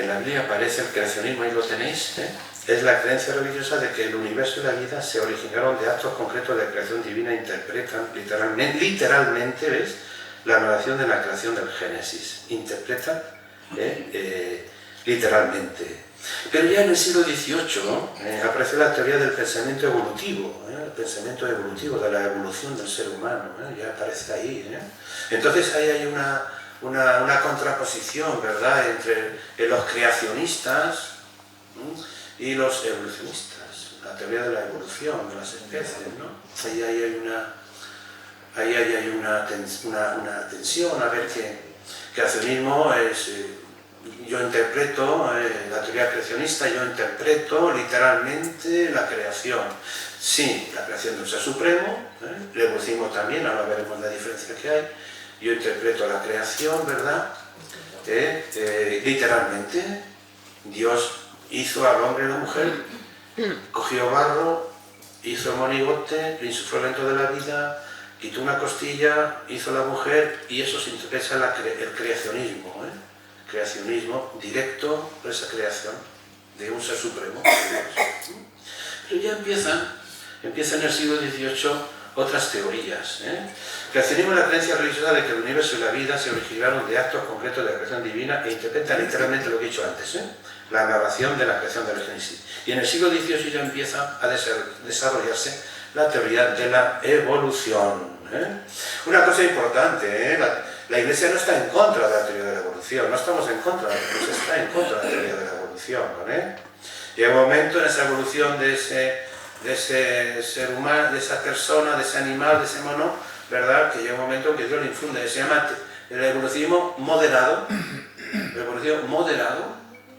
la Biblia aparece el creacionismo, ahí lo tenéis, Es la creencia religiosa de que el universo y la vida se originaron de actos concretos de creación divina e interpretan literalmente, ¿ves? La narración de la creación del Génesis. Interpretan literalmente. Pero ya en el siglo XVIII apareció la teoría del pensamiento evolutivo, el pensamiento evolutivo, de la evolución del ser humano, ya aparece ahí. Entonces ahí hay una contraposición, ¿verdad?, entre los creacionistas y los evolucionistas, la teoría de la evolución de las especies, ¿no? Ahí hay una tensión, a ver qué creacionismo es... yo interpreto, la teoría creacionista, yo interpreto literalmente la creación. Sí, la creación de un ser supremo, el evolucionismo también, ahora veremos la diferencia que hay. Yo interpreto la creación, ¿verdad? Literalmente, Dios hizo al hombre y a la mujer, cogió barro, hizo el monigote, le insufló dentro de la vida, quitó una costilla, hizo la mujer, y eso se interpreta el creacionismo, creacionismo directo por esa creación de un ser supremo. Pero ya empiezan en el siglo XVIII otras teorías. Creacionismo es la creencia religiosa de que el universo y la vida se originaron de actos concretos de la creación divina e interpreta literalmente lo que he dicho antes, la narración de la creación del Génesis. Y en el siglo XVIII ya empieza a desarrollarse la teoría de la evolución. Una cosa importante, la Iglesia no está en contra de la teoría de la evolución, no estamos en contra, la Iglesia está en contra de la teoría de la evolución. Y hay un momento en esa evolución de ese ser humano, de esa persona, de ese animal, de ese mono, ¿verdad?, que llega un momento que Dios le infunde, se llama el evolucionismo moderado,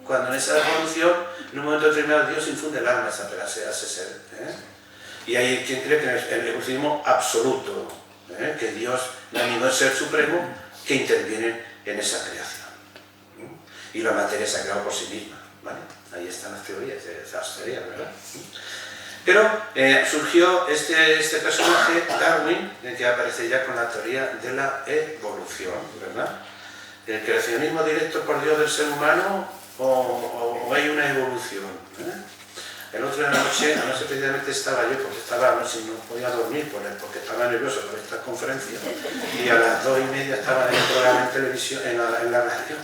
cuando en esa evolución, en un momento determinado, Dios infunde el alma a ese ser. Y hay quien cree que el evolucionismo absoluto, que Dios animó el ser supremo que interviene en esa creación. Y la materia se ha creado por sí misma, ¿vale? Ahí están las teorías, ¿verdad? Pero surgió este personaje, Darwin, que aparece ya con la teoría de la evolución, ¿verdad? ¿El creacionismo directo por Dios del ser humano o hay una evolución? El otro de la noche, anoche precisamente estaba yo, porque no podía dormir porque estaba nervioso por esta conferencia, y a las 2:30 estaba en el programa en televisión, en la radio,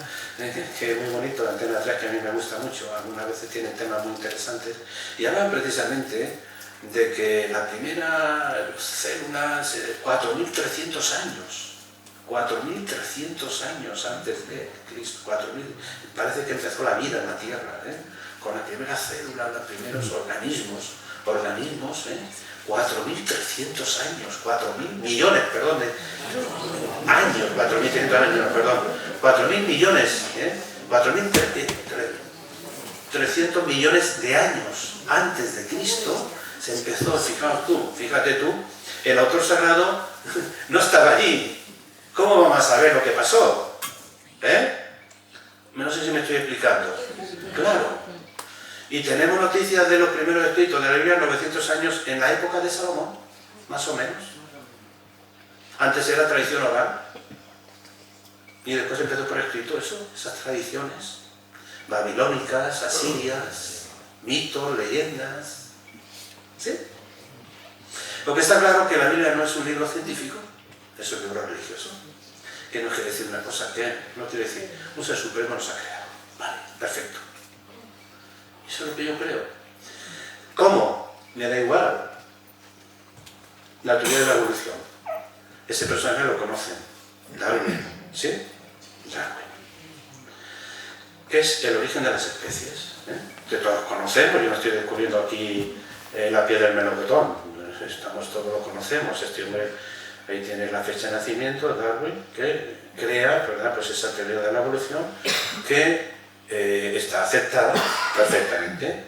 que es muy bonito, la Antena 3, que a mí me gusta mucho, algunas veces tienen temas muy interesantes, y hablan precisamente de que la primera célula, 4.300 años, 4.300 años antes de Cristo, 4.000, parece que empezó la vida en la Tierra, con las primeras células, los primeros organismos, 4.300 años, 4.000 millones, perdón, años, 4.300 años, perdón, 4.000 millones, 4.300 millones de años antes de Cristo se empezó, fíjate tú, el autor sagrado no estaba allí. ¿Cómo vamos a saber lo que pasó? No sé si me estoy explicando. Claro. Y tenemos noticias de los primeros escritos de la Biblia 900 años en la época de Salomón, más o menos. Antes era tradición oral. Y después empezó por escrito eso, esas tradiciones babilónicas, asirias, mitos, leyendas. ¿Sí? Lo que está claro es que la Biblia no es un libro científico, es un libro religioso. Que no quiere decir una cosa, que no quiere decir un ser supremo nos ha creado. Vale, perfecto. Eso es lo que yo creo. ¿Cómo? Me da igual. La teoría de la evolución. Ese personaje lo conocen. Darwin. ¿Sí? Darwin. ¿Qué es el origen de las especies? Que todos conocemos, yo no estoy descubriendo aquí la piedra del melocotón. Todos lo conocemos. Este hombre, ahí tiene la fecha de nacimiento, Darwin, que crea, ¿verdad?, pues esa teoría de la evolución que está aceptada perfectamente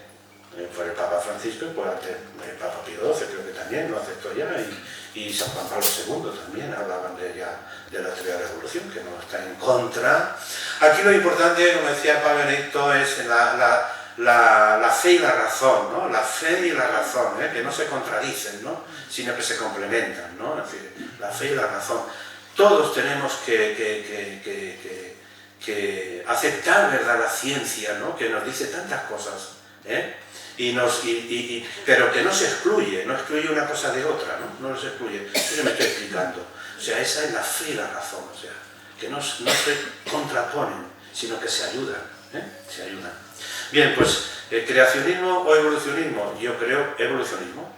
por el Papa Francisco y por el Papa Pío XII, creo que también lo aceptó ya, y San Juan Pablo II también hablaban de la teoría de la evolución, que no está en contra. Aquí lo importante, como decía el Papa Benedicto, es la fe y la razón, ¿no? La fe y la razón, que no se contradicen, ¿no?, sino que se complementan, ¿no? Es decir, la fe y la razón. Todos tenemos que aceptar, ¿verdad?, la ciencia, ¿no?, que nos dice tantas cosas, pero que no se excluye, no excluye una cosa de otra, ¿no? No se excluye. Eso me estoy explicando. O sea, esa es la fe y la razón, o sea, que no se contraponen, sino que se ayudan, se ayudan. Bien, pues, ¿creacionismo o evolucionismo? Yo creo evolucionismo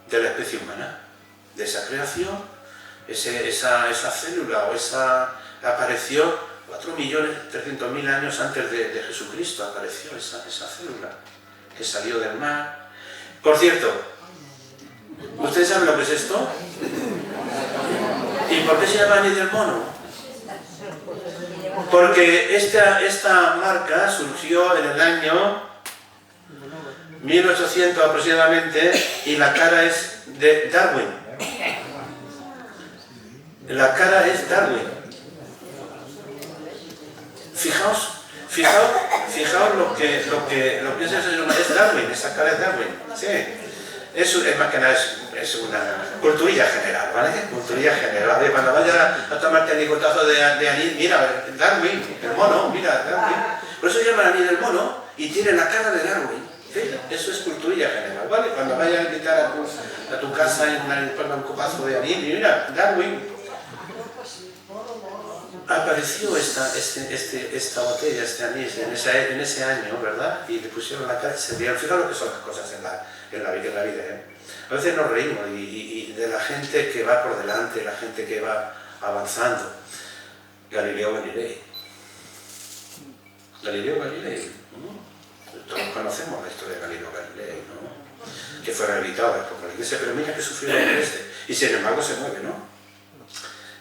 de la especie humana, de esa creación, esa célula o esa apareció 4.300.000 años antes de Jesucristo, apareció esa célula que salió del mar. Por cierto, ¿ustedes saben lo que es esto? ¿Y por qué se llama anís del mono? Porque esta marca surgió en el año 1800 aproximadamente y la cara es de Darwin. La cara es Darwin. Fijaos lo que es Darwin, esa cara es Darwin. Sí. Es más que nada es una culturilla general, ¿vale? Culturilla general. Cuando vaya a tomarte el ligotazo de anís, mira, Darwin, el mono, mira, Darwin. Por eso llaman anís del mono y tiene la cara de Darwin. ¿Sí? Eso es culturilla general, ¿vale? Cuando vaya a invitar a tu casa en un copazo de anís, mira, Darwin. Apareció esta botella, este anís, en ese año, ¿verdad? Y le pusieron la cara y se rieron. Fijaos lo que son las cosas en la vida, A veces nos reímos y de la gente que va por delante, la gente que va avanzando. Galileo Galilei. Todos conocemos la historia de Galileo Galilei, ¿no? Que fue rehabilitado después por la Iglesia, pero mira que sufrió la Iglesia. Y sin embargo se mueve, ¿no?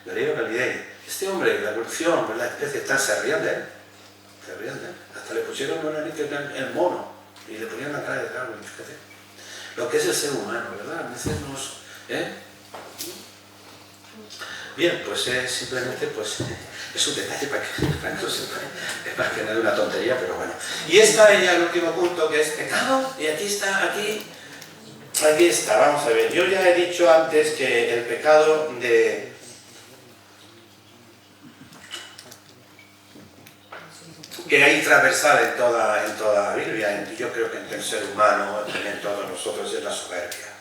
Galileo Galilei. Este hombre, la evolución, la especie, se rían de él. Se rían de él. Hasta le pusieron una anís el mono y le ponían la cara de Darwin, fíjate. Lo que es el ser humano, ¿verdad? A veces Bien, pues simplemente es un detalle para que no sepa. Es más que nada una tontería, pero bueno. Y está ya el último punto, que es pecado, y aquí está, vamos a ver. Yo ya he dicho antes que el pecado que hay transversal en toda la Biblia, yo creo que entre el ser humano, en todos nosotros, es la soberbia.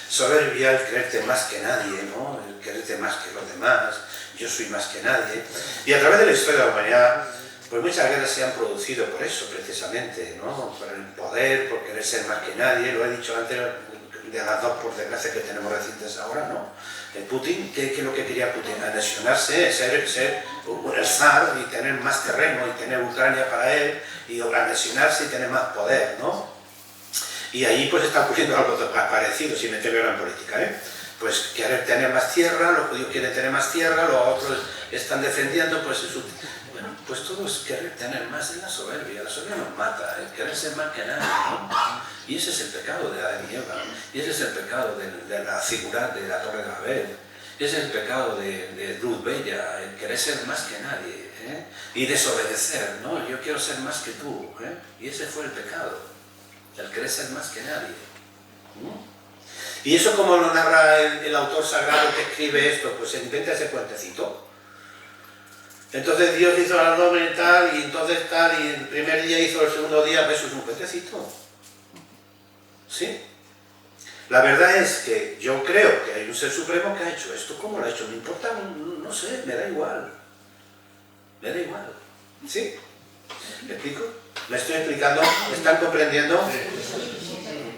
Soberbia, el creerte más que nadie, ¿no? El creerte más que los demás, yo soy más que nadie. Y a través de la historia de la humanidad, pues muchas guerras se han producido por eso, precisamente, ¿no? Por el poder, por querer ser más que nadie, lo he dicho antes, de las dos, por desgracia, que tenemos recientes ahora, ¿no? Putin, ¿qué es lo que quería Putin? Anexionarse, ser el zar y tener más terreno y tener Ucrania para él y anexionarse y tener más poder, ¿no? Y ahí pues está ocurriendo algo parecido, si me tengo en política, ¿eh? Pues querer tener más tierra, los judíos quieren tener más tierra, los otros están defendiendo, pues eso. Bueno, pues todo es querer tener más de la soberbia nos mata, querer ser más que nadie, ¿no? Y ese es el pecado de Adán y Eva, y ese es el pecado de la figura de la Torre de Babel, ese es el pecado de Ruth Bella, el querer ser más que nadie, ¿eh? Y desobedecer, ¿no? Yo quiero ser más que tú, ¿eh? Y ese fue el pecado, el querer ser más que nadie. Y eso, como lo narra el autor sagrado que escribe esto, pues se inventa ese cuentecito. Entonces Dios hizo al hombre tal, y entonces tal, y el primer día hizo el segundo día, pues eso es un cuentecito. ¿Sí? La verdad es que yo creo que hay un ser supremo que ha hecho esto. ¿Cómo lo ha hecho? Me importa, no sé, me da igual. Me da igual. ¿Sí? ¿Me explico? ¿Me estoy explicando? ¿Me están comprendiendo?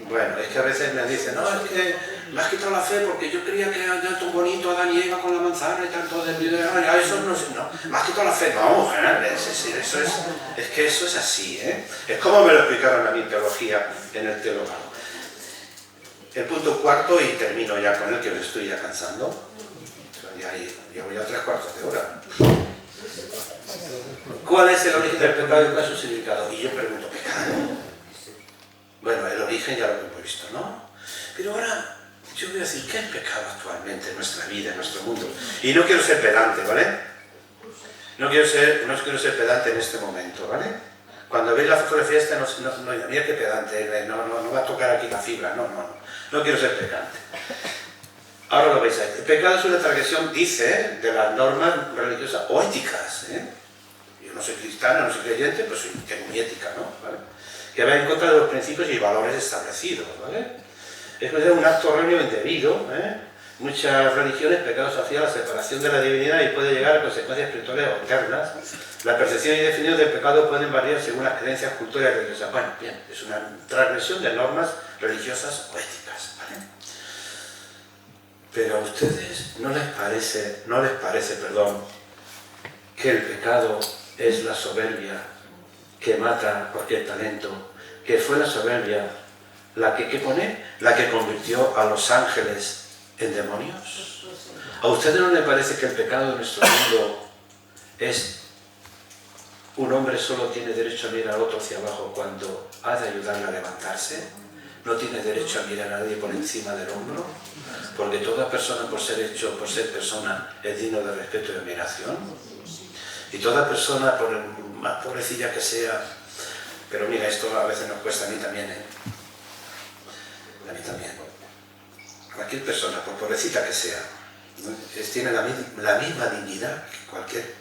Bueno, es que a veces me dicen, no, es que me has quitado la fe porque yo creía que era tan bonito Adán y Eva con la manzana y tanto de eso no sé, no, me has quitado la fe. No, eso es que eso es así, ¿eh? Es como me lo explicaron a mi teología en el teologado. El punto cuarto, y termino ya con él, que me estoy ya cansando. Ya voy a 3/4 de hora. ¿Cuál es el origen del pecado y cuál es su significado? Y yo pregunto, ¿pecado? Bueno, el origen ya lo hemos visto, ¿no? Pero ahora yo voy a decir, ¿qué es pecado actualmente en nuestra vida, en nuestro mundo? Y no quiero ser pedante, ¿vale? No quiero ser pedante en este momento, ¿vale? Cuando veis la fotografía esta, mira qué pedante, no va a tocar aquí la fibra, no quiero ser pedante. Ahora lo veis ahí. El pecado es una transgresión, dice, de las normas religiosas o éticas, ¿eh? Yo no soy cristiano, no soy creyente, pues tengo mi ética, ¿no? ¿Vale? Que va en contra de los principios y valores establecidos, ¿vale? Es un acto erróneo indebido, ¿eh? Muchas religiones, pecados asocian a la separación de la divinidad y puede llegar a consecuencias espirituales o eternas. La percepción y definición del pecado pueden variar según las creencias, culturas y religiosas. Bueno, bien, es una transgresión de normas religiosas o éticas, ¿vale? Pero a ustedes no les parece, que el pecado es la soberbia que mata cualquier talento, que fue la soberbia la que convirtió a los ángeles en demonios. ¿A ustedes no les parece que el pecado de nuestro mundo es un hombre solo tiene derecho a mirar a otro hacia abajo cuando ha de ayudarle a levantarse? No tiene derecho a mirar a nadie por encima del hombro, porque toda persona por ser persona es digno de respeto y admiración, y toda persona, por más pobrecilla que sea, pero mira, esto a veces nos cuesta a mí también, ¿eh? A mí también. Cualquier persona, por pobrecita que sea, ¿no? Tiene la misma dignidad que cualquier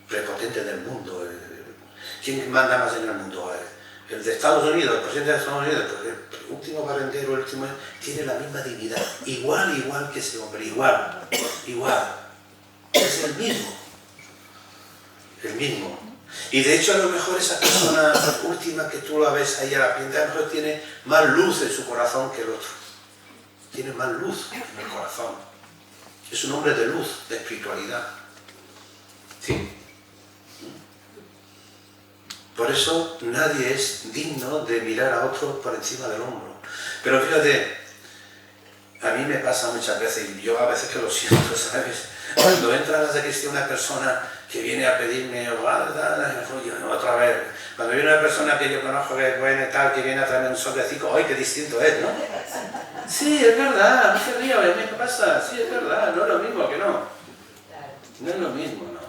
prepotente del mundo. ¿Quién manda más en el mundo? El de Estados Unidos, el presidente de Estados Unidos, pues el último barrendero, el último, tiene la misma dignidad, igual que ese hombre, igual, es el mismo. Y de hecho a lo mejor esa persona última que tú la ves ahí a la pinta, a lo mejor tiene más luz en su corazón que el otro. Tiene más luz en el corazón. Es un hombre de luz, de espiritualidad. ¿Sí? Por eso nadie es digno de mirar a otro por encima del hombro. Pero fíjate, a mí me pasa muchas veces, y yo a veces que lo siento, ¿sabes? Cuando entra a la sacristía una persona que viene a pedirme, otra vez, cuando viene una persona que yo conozco que es buena y tal, que viene a traerme un soldecico, ¡ay, qué distinto es!, ¿no? Sí, es verdad, no se ríe, ¿qué pasa? Sí, es verdad, no es lo mismo que no. No es lo mismo, ¿no?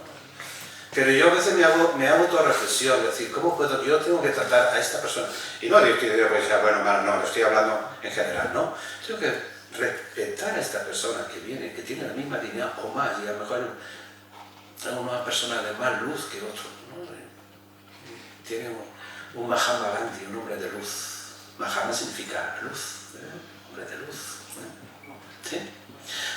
Pero yo a veces me hago toda reflexión, es decir, ¿cómo puedo? Yo tengo que tratar a esta persona, y no digo que sea bueno o malo, no, lo estoy hablando en general, ¿no? Tengo que respetar a esta persona que viene, que tiene la misma dignidad o más, y a lo mejor es una persona de más luz que otro, ¿no? Tiene un Mahatma Gandhi, un hombre de luz. Mahatma significa luz, hombre de luz, ¿sí?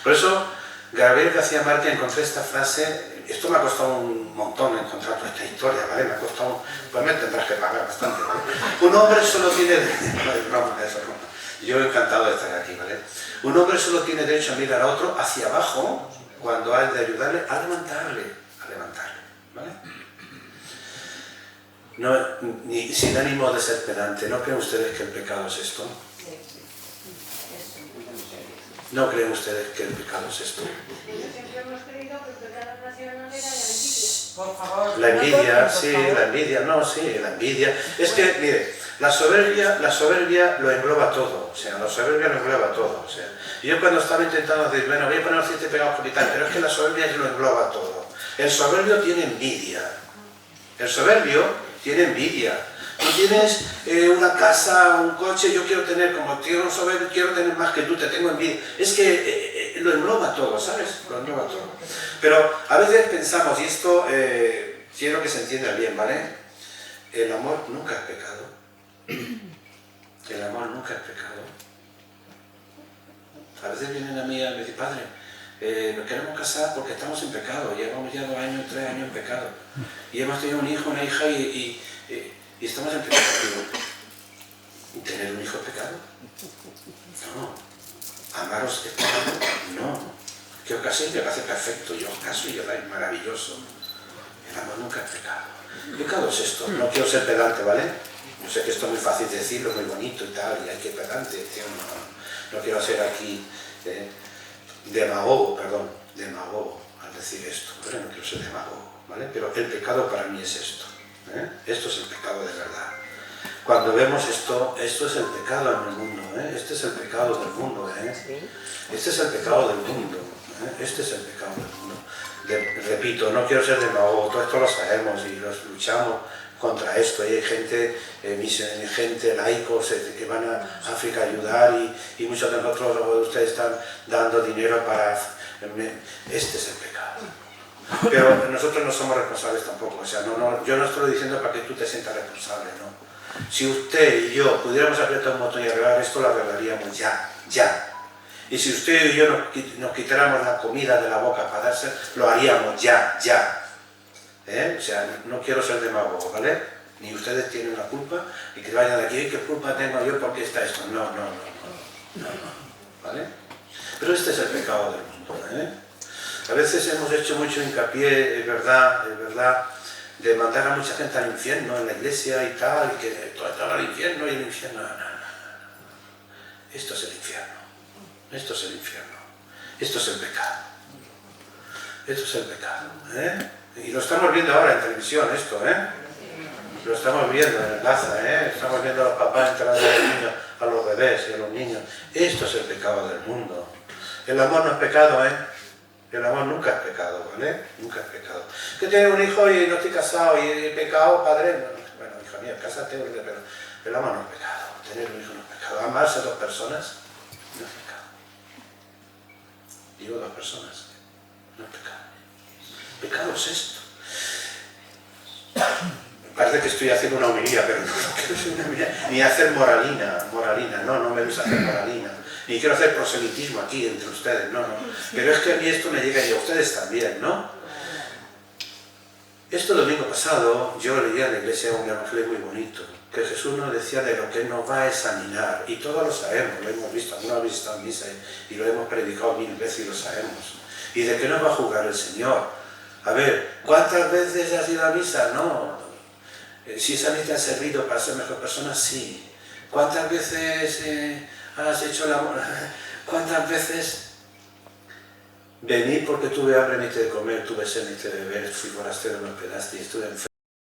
Por eso Gabriel García Márquez, encontré esta frase. Esto me ha costado un montón encontrar toda esta historia, ¿vale? Me ha costado, pues me tendrás que pagar bastante, ¿vale? Un hombre solo tiene... No, es broma, eso es broma. Yo encantado de estar aquí, ¿vale? Un hombre solo tiene derecho a mirar a otro hacia abajo cuando hay de ayudarle a levantarle, ¿vale? No, ni sin ánimo de ser pedante, ¿no creen ustedes que el pecado es esto? ¿No creen ustedes que el pecado es esto? Siempre hemos creído que el pecado nacional era la envidia. Por favor. La envidia, sí, la envidia, no, sí, la envidia. Es que, mire, la soberbia lo engloba todo, o sea, la soberbia lo engloba todo, o sea. Y yo cuando estaba intentando decir, bueno, voy a poner los 7 pecados capitales, pero es que la soberbia lo engloba todo. El soberbio tiene envidia. El soberbio tiene envidia. Tú tienes una casa, un coche, yo quiero tener, como quiero soberbio, quiero tener más que tú, te tengo envidia. Es que lo engloba todo, ¿sabes? Lo engloba todo. Pero a veces pensamos, y esto quiero que se entienda bien, ¿vale? El amor nunca es pecado. El amor nunca es pecado. A veces vienen a mí y me dicen, padre, nos queremos casar porque estamos en pecado, llevamos ya 2 años, 3 años en pecado. Y hemos tenido un hijo, una hija y estamos en pecado. Digo, ¿tener un hijo es pecado? No. ¿Amaros es pecado? No. Que os caséis, me parece perfecto. Yo os caso y os dais maravilloso. El amor nunca es pecado. Pecado es esto. No quiero ser pedante, ¿vale? Yo sé que esto es muy fácil de decirlo, muy bonito y tal, y hay que pedante. No quiero ser aquí demagogo al decir esto. Pero no quiero ser demagogo, ¿vale? Pero el pecado para mí es esto. Esto es el pecado de verdad. Cuando vemos esto es el pecado en el mundo, este es el pecado del mundo, este es el pecado del mundo, este es el pecado del mundo. Repito, no quiero ser demagogo, todo esto lo sabemos y los luchamos contra esto. Y hay gente, gente laicos que van a África a ayudar y muchos de nosotros, ustedes están dando dinero para... Este es el pecado. Pero nosotros no somos responsables tampoco, o sea, yo no estoy diciendo para que tú te sientas responsable, ¿no? Si usted y yo pudiéramos apretar un botón y arreglar esto, lo arreglaríamos ya. Y si usted y yo nos quitáramos la comida de la boca para darse, lo haríamos ya. O sea, no quiero ser demagogo, ¿vale? Ni ustedes tienen la culpa, y que vayan de aquí, ¿qué culpa tengo yo porque está esto? No, ¿vale? Pero este es el pecado del mundo, A veces hemos hecho mucho hincapié, es verdad, de mandar a mucha gente al infierno en la iglesia y tal, y que todo está al infierno y el infierno. No. Esto es el infierno. Esto es el infierno. Esto es el pecado. Esto es el pecado. Y lo estamos viendo ahora en televisión, esto, Lo estamos viendo en Gaza, Estamos viendo a los papás entrando a los niños, a los bebés y a los niños. Esto es el pecado del mundo. El amor no es pecado, El amor nunca es pecado, ¿vale? Nunca es pecado. Que tengo un hijo y no estoy casado y pecado, padre. Bueno, hija mía, cásate, pero el amor no es pecado. Tener un hijo no es pecado. Amarse a 2 personas no es pecado. Digo 2 personas, no es pecado. Pecado es esto. Parece que estoy haciendo una homilía, pero no quiero hacer una homilía. Ni hacer moralina, no me gusta hacer moralina. Ni quiero hacer proselitismo aquí entre ustedes, no. Pero es que a mí esto me llega y a ustedes también, ¿no? Este domingo pasado yo leía en la iglesia un evangelio muy bonito, que Jesús nos decía de lo que nos va a examinar, y todos lo sabemos, lo hemos visto, alguna vez está en misa y lo hemos predicado 1000 veces y lo sabemos. ¿Y de qué nos va a juzgar el Señor? A ver, ¿cuántas veces has ido a misa? No. Si esa misa te ha servido para ser mejor persona, sí. ¿Cuántas veces has hecho el amor? ¿Cuántas veces vení porque tuve hambre, me hice de comer, tuve sed, me hice de beber, fui forastero, me hospedaste y estuve enfermo?